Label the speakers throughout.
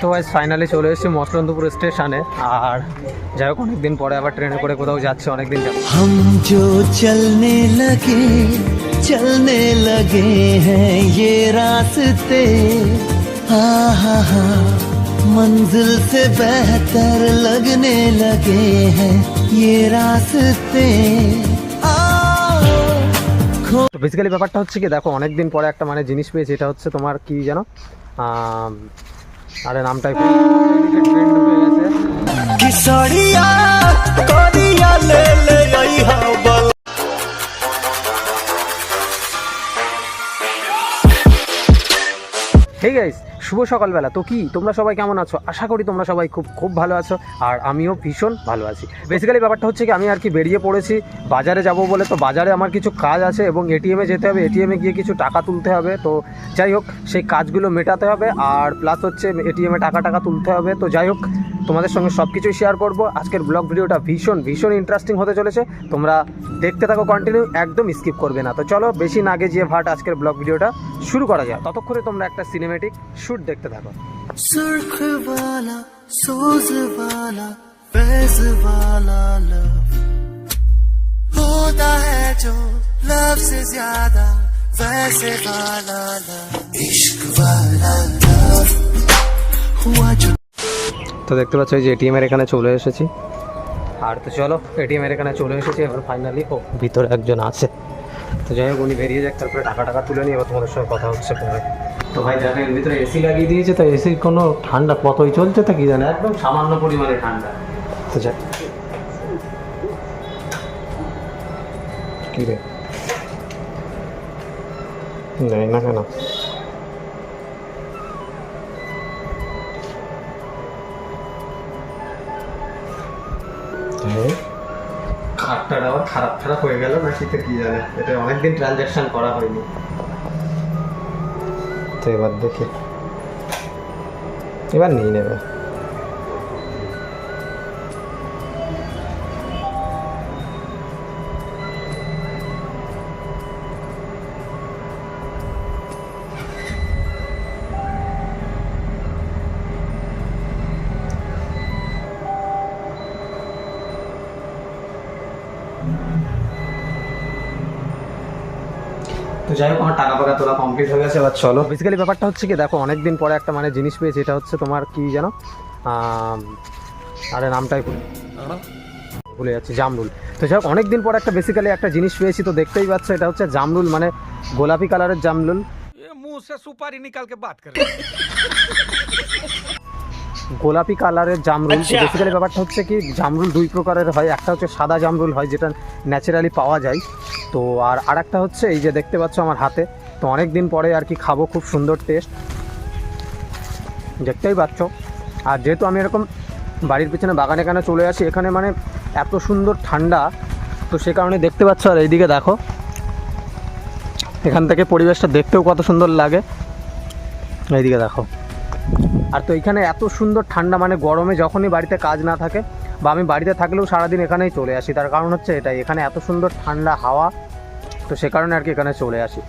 Speaker 1: তো ভাই ফাইনালি চলে এসেছি মসলন্দপুর স্টেশনে। আর যাই হোক অনেকদিন পরে আবার ট্রেনে করে কোথাও যাচ্ছে, অনেকদিন যাবে।
Speaker 2: हम जो चलने लगे हैं ये रास्ते मंजिल से बेहतर लगने लगे हैं ये रास्ते।
Speaker 1: তো বেসিক্যালি ব্যাপারটা হচ্ছে কি, দেখো অনেকদিন পরে একটা মানে জিনিস পেয়েছি। এটা হচ্ছে তোমার কি জানো, আরে নামটাই ট্রেন্ড ঢুকে গেছে। হেই গাইস, শুভ সকালবেলা। তো কি তোমরা সবাই কেমন আছো? আশা করি তোমরা সবাই খুব ভালো আছো, আর আমিও ভীষণ ভালো আছি। বেসিক্যালি ব্যাপারটা হচ্ছে কি, আমি আর কি বেরিয়ে পড়েছি বাজারে যাব বলে। তো বাজারে আমার কিছু কাজ আছে এবং এটিএমে যেতে হবে, এটিএমে গিয়ে কিছু টাকা তুলতে হবে। তো যাই হোক সেই কাজগুলো মেটাতে হবে, আর প্লাস হচ্ছে এটিএমে টাকা তুলতে হবে। তো যাই হোক তোমাদের সঙ্গে সব কিছুই শেয়ার করবো। আজকের ব্লগ ভিডিওটা ভীষণ ইন্টারেস্টিং হতে চলেছে। তোমরা দেখতে থাকো কন্টিনিউ, একদম স্কিপ করবে না। তো চলো বেশি না গিয়ে ভাট আজকের ব্লগ ভিডিওটা শুরু করা যায়। ততক্ষণে তোমরা একটা সিনেমেটিক শ্যুট দেখতে থাকো।
Speaker 2: सुर्ख वाला सोज वाला फैज वाला लव होता है जो लव से ज्यादा वैसे वाला लव इश्क वाला लव हुआ जो।
Speaker 1: তো দেখতে পাচ্ছ এই যে এটিএমের এখানে চলে এসেছি। আর তো চলো এটিএমের এখানে চলে এসেছি এবার ফাইনালি। ও ভিতরে একজন আছে, তো যাই হোক উনি বেরিয়ে যাক, তারপরে টাকা তুলে নিয়ে এবার তোমাদের সঙ্গে কথা হচ্ছে পরে। তো ভাই দেখেন এর ভিতরে এসি লাগিয়ে দিয়েছে, তো এসির কোনো ঠান্ডা কতই চলছে তা কি জানে, একদম সামান্য পরিমাণে ঠান্ডা। তো যাই কী রে যাই না কেন, খাটটা আবার খারাপ হয়ে গেল না শীতে কি জানে, এটা অনেকদিন ট্রানজ্যাকশন করা হয়নি। তো এবার দেখি, এবার নিয়ে নেবে। তো যাই হোক আমার টাকা তোলা কমপ্লিট হয়ে গেছে, এবার চলো। বেসিক্যালি ব্যাপারটা হচ্ছে কি, দেখো অনেকদিন পরে একটা মানে জিনিস পেয়েছি। এটা হচ্ছে তোমার কি জানো, আরে নামটাই ভুলে যাচ্ছি, জামরুল। তো যাই হোক অনেকদিন পরে একটা বেসিক্যালি একটা জিনিস পেয়েছি। তো দেখতেই পাচ্ছ এটা হচ্ছে জামরুল, মানে গোলাপি কালারের জামরুল। গোলাপি কালারের জামরুল। বেসিক্যালি ব্যাপারটা হচ্ছে কি, জামরুল দুই প্রকারের হয়, একটা হচ্ছে সাদা জামরুল হয় যেটা ন্যাচারালি পাওয়া যায়। তো আর একটা হচ্ছে এই যে দেখতে পাচ্ছ আমার হাতে। তো অনেক দিন পরে আর কি খাবো, খুব সুন্দর টেস্ট, দেখতেই পাচ্ছ। আর যেহেতু আমি এরকম বাড়ির পিছনে বাগানে এখানে চলে আসি, এখানে মানে এত সুন্দর ঠান্ডা, তো সে কারণে দেখতে পাচ্ছ। আর এইদিকে দেখো এখান থেকে পরিবেশটা দেখতেও কত সুন্দর লাগে, এইদিকে দেখো। আর তো এখানে এত সুন্দর ঠান্ডা, মানে গরমে যখনই বাড়িতে কাজ না থাকে বা আমি বাড়িতে থাকলেও সারাদিন এখানেই চলে আসি। তার কারণ হচ্ছে এটাই, এখানে এত সুন্দর ঠান্ডা হাওয়া, তো সে কারণে আর কি এখানে চলে আসি।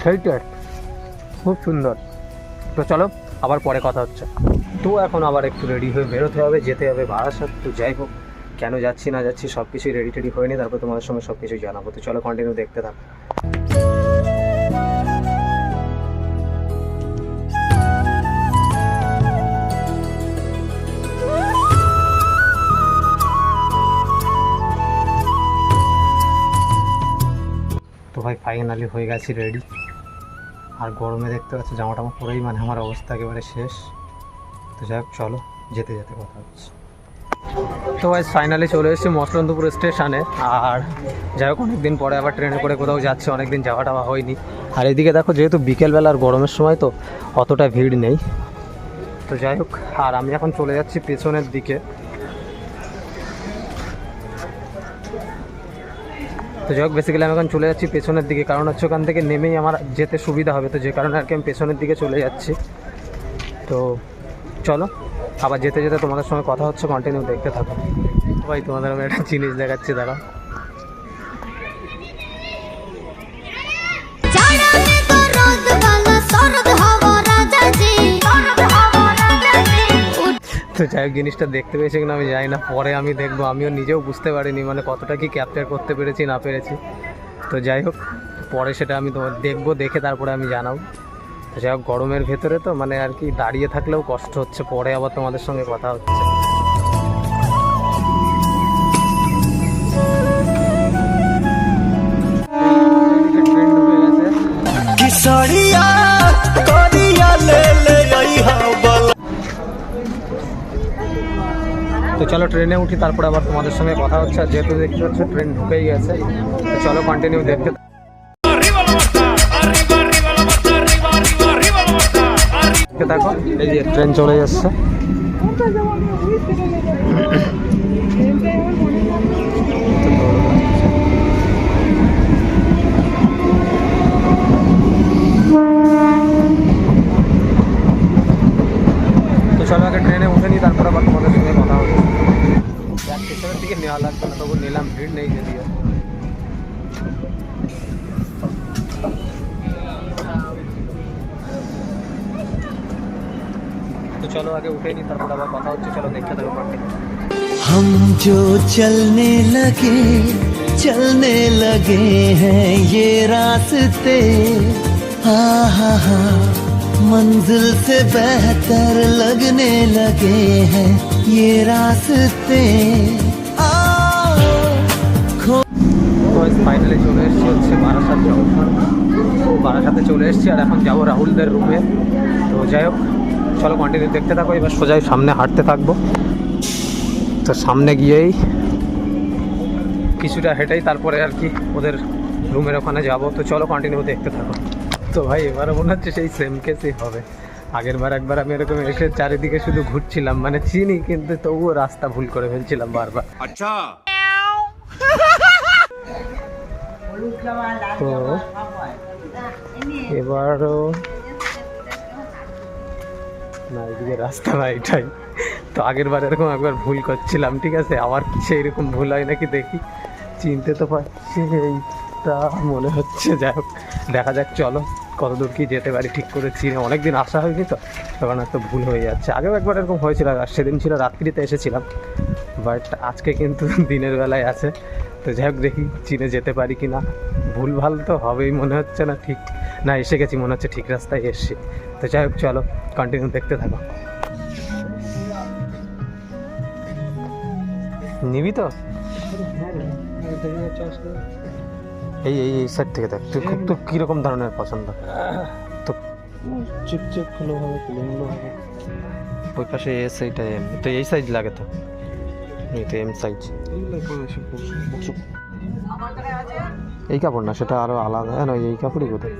Speaker 1: সেইটা খুব সুন্দর। তো চলো আবার পরে কথা হচ্ছে। তো এখন আবার একটু রেডি হয়ে বেরোতে হবে, যেতে হবে বারাসাত। তো যাই হোক কেন যাচ্ছি না যাচ্ছি সব কিছুই রেডি হয়ে নি, তারপর তোমাদের সঙ্গে সব কিছুই জানাবো। তো চলো কন্টিনিউ দেখতে থাকো। তো ভাই ফাইনালি হয়ে গেছি রেডি। আর গরমে দেখতে পাচ্ছি জামাটা পরেই মানে আমার অবস্থা একেবারে শেষ। তো যাই হোক চলো যেতে কথা হচ্ছে। তো ভাই ফাইনালি চলে এসেছি মসলন্দপুর স্টেশনে। আর যাই হোক অনেকদিন পরে আবার ট্রেনে করে কোথাও যাচ্ছে, অনেকদিন যাওয়া হয়নি। আর এদিকে দেখো যেহেতু বিকেলবেলার গরমের সময় তো অতটা ভিড় নেই। তো যাই হোক আর আমি এখন চলে যাচ্ছি পেছনের দিকে। তো যাই হোক বেসিক্যালি আমি এখন চলে যাচ্ছি পেছনের দিকে, কারণ হচ্ছে ওখান থেকে নেমেই আমার যেতে সুবিধা হবে। তো যে কারণে আর কি আমি পেছনের দিকে চলে যাচ্ছি। তো চলো আবার যেতে তোমাদের সঙ্গে কথা হচ্ছে, কন্টিনিউ দেখতে থাকো। ভাই তোমাদের আমি একটা জিনিস দেখাচ্ছি, দাঁড়াও।
Speaker 3: রোদ বালা শরদ হব রাজা জি
Speaker 1: তো যাই হোক, জিনিসটা দেখতে পেয়েছি কিনা আমি জানি না, পরে আমি দেখবো। আমিও নিজেও বুঝতে পারিনি মানে কতটা কি ক্যাপচার করতে পেরেছি না পেরেছি। তো যাই হোক, পরে সেটা আমি তোমার দেখবো, দেখে তারপরে আমি জানাবো। তো যাই হোক, গরমের ভেতরে তো মানে আর কি দাঁড়িয়ে থাকলেও কষ্ট হচ্ছে, পরে আবার তোমাদের সঙ্গে কথা হচ্ছে।
Speaker 2: किसरिया करिया ले ले आइहा बल
Speaker 1: তো চলো ট্রেনে উঠি, তারপরে আবার তোমাদের সঙ্গে কথা হচ্ছে। আর যেহেতু দেখতে পাচ্ছ ট্রেন ঢুকেই গেছে, তো চলো কন্টিনিউ দেখতে দেখো। এই যে ট্রেন চলে যাচ্ছে। তো চলো আগে ট্রেনে উঠে নিই, তারপর আবার তোমাদের সঙ্গে কথা হবে। স্টেশনের দিকে নেওয়া লাগবে না, তবু নিলাম, ভিড় নেই যদিও। তো চলো আগে উঠে নিই, তারপর আবার কথা হচ্ছে। চলো দেখতে থাকো কন্টিনিউ।
Speaker 2: हम जो चलने लगे हैं ये रास्ते हा मंजिल से बेहतर लगने लगे हैं ये रास्ते
Speaker 1: ফাইনালি চলে এসেছি হচ্ছে বারাসাত জংশন। বারাসাতে চলে এসেছি আর এখন যাবো রাহুলদের রুমে। তো যাই হোক, চলো কন্টিনিউ দেখতে থাকো। এবার সোজাই সামনে হাঁটতে থাকবো। তো সামনে গিয়েই কিছুটা হেঁটেই তারপরে আর কি ওদের রুমের ওখানে যাব। তো চলো কন্টিনিউ দেখতে থাকো। তো ভাই এবারও মনে হচ্ছে সেই সেম কেসই হবে। আগের বার একবার আমি এরকম এসে চারিদিকে শুধু ঘুরছিলাম, মানে চিনি কিন্তু তবুও রাস্তা ভুল করে ফেলছিলাম বারবার।
Speaker 4: अच्छा
Speaker 1: তো এবারও না, এদিকে রাস্তা না এটাই। তো আগের বার এরকম একবার ভুল করছিলাম, ঠিক আছে, আবার সেই রকম ভুল হয় নাকি দেখি। চিনতে তো পারছি এইটা মনে হচ্ছে। যাই হোক, দেখা যাক চলো কতদূর কি যেতে পারি ঠিক করে চিনে। অনেকদিন আসা হয়নি তো, তখন একটা ভুল হয়ে যাচ্ছে। আগেও একবার এরকম হয়েছিল, আর সেদিন ছিল রাত্রিতে এসেছিলাম, বাট আজকে কিন্তু দিনের বেলায় আছে। তো যাই হোক, দেখি চিনে যেতে পারি কি না। ভুল ভাল তো হবেই মনে হচ্ছে না, ঠিক না এসে গেছি মনে হচ্ছে, ঠিক রাস্তায় এসছি। তো যাই হোক, চলো কন্টিনিউ দেখতে থাকো। নিবি তো এই এই এই সাইড থেকে দেখ, তুই খুব তো কীরকম ধরনের পছন্দ তো?
Speaker 4: चिपचिप फुलो হবে ফুলগুলো হবে
Speaker 1: ওই পাশে এস, এইটা এম, তো এই সাইজ লাগে তো, এই তো এম সাইজ। এই কাপড় না, সেটা আরো আলাদা। হ্যাঁ, এই কাপড়ই কোথায়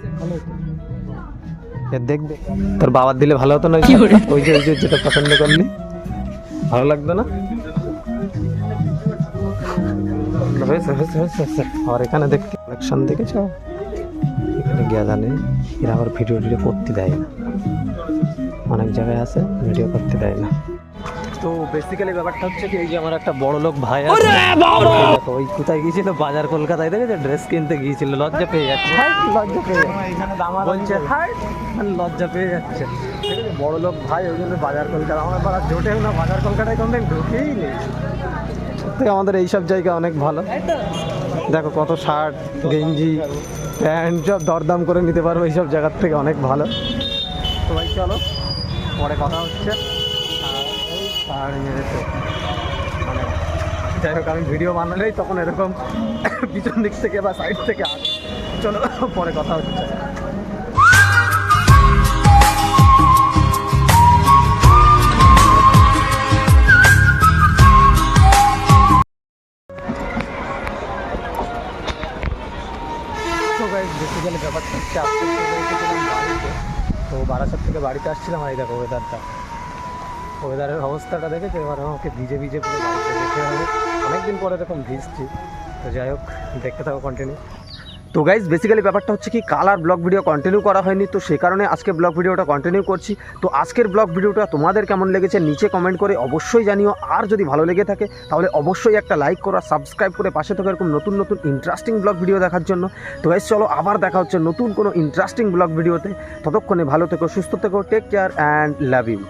Speaker 1: দেখবে তোর বাবার দিলে ভালো হতো না? ওই যে যেটা পছন্দ করলি ভালো লাগতো না? আর এখানে দেখতে কালেকশন দেখেছ, এখানে গিয়া জানে এরা আবার ভিডিও করতে দেয় না, অনেক জায়গায় আছে ভিডিও করতে দেয় না। তো বেসিক্যালি ব্যাপারটা হচ্ছে কি, এই যে আমার একটা বড় লোক ভাই আছে, ওই কোথায় গিয়েছিল বাজার কলকাতায়, দেখেছে ড্রেস কিনতে গিয়েছিল, লজ্জা পেয়ে যাচ্ছে, লজ্জা পেয়ে যাচ্ছে, বলছে হাই, লজ্জা পেয়ে যাচ্ছে। বড় লোক ভাই, ওই জন্য বাজার কলকাতা আমার পাড়া জোটেও না, বাজার কলকাতায় কোনদিন ঢুকেই নেই। সত্যি আমাদের এইসব জায়গা অনেক ভালো। দেখো কত শার্ট গেঞ্জি প্যান্ট সব দরদাম করে নিতে পারবো এইসব জায়গার থেকে, অনেক ভালো। তো ভাই চলো পরে কথা হচ্ছে। আর মানে যাই হোক, আমি ভিডিও বানালেই তখন এরকম পিছন দিক থেকে বা সাইড থেকে আসে। চলো পরে কথা হচ্ছে। বেসিক্যালি ব্যাপারটা হচ্ছে, আজকে চলে এসেছিলাম বাড়িতে। তো বারাসাত থেকে বাড়িতে আসছিলাম, আর এই দেখো ওয়েদারটা, ওয়েদারের অবস্থাটা দেখেছো। এবার আমাকে ভিজে ভিজে পুরো বাড়িতে যেতে হবে, অনেকদিন পরে এরকম ভিজছি। তো যাই হোক, দেখতে থাকো কন্টিনিউ। তো গাইজ বেসিক্যালি ব্যাপারটা হচ্ছে কি কাল আর ব্লগ ভিডিও কন্টিনিউ করা হয়নি, তো সে কারণে আজকে ব্লগ ভিডিওটা কন্টিনিউ করছি। তো আজকের ব্লগ ভিডিওটা তোমাদের কেমন লেগেছে নিচে কমেন্ট করে অবশ্যই জানিও। আর যদি ভালো লেগে থাকে তাহলে অবশ্যই একটা লাইক করো, সাবস্ক্রাইব করে পাশে থেকে এরকম নতুন নতুন ইন্টারেস্টিং ব্লগ ভিডিও দেখার জন্য। তো গাইজ চলো আবার দেখা হচ্ছে নতুন কোনো ইন্টারেস্টিং ব্লগ ভিডিওতে। ততক্ষণে ভালো থেকো, সুস্থ থেকো, take care and love you.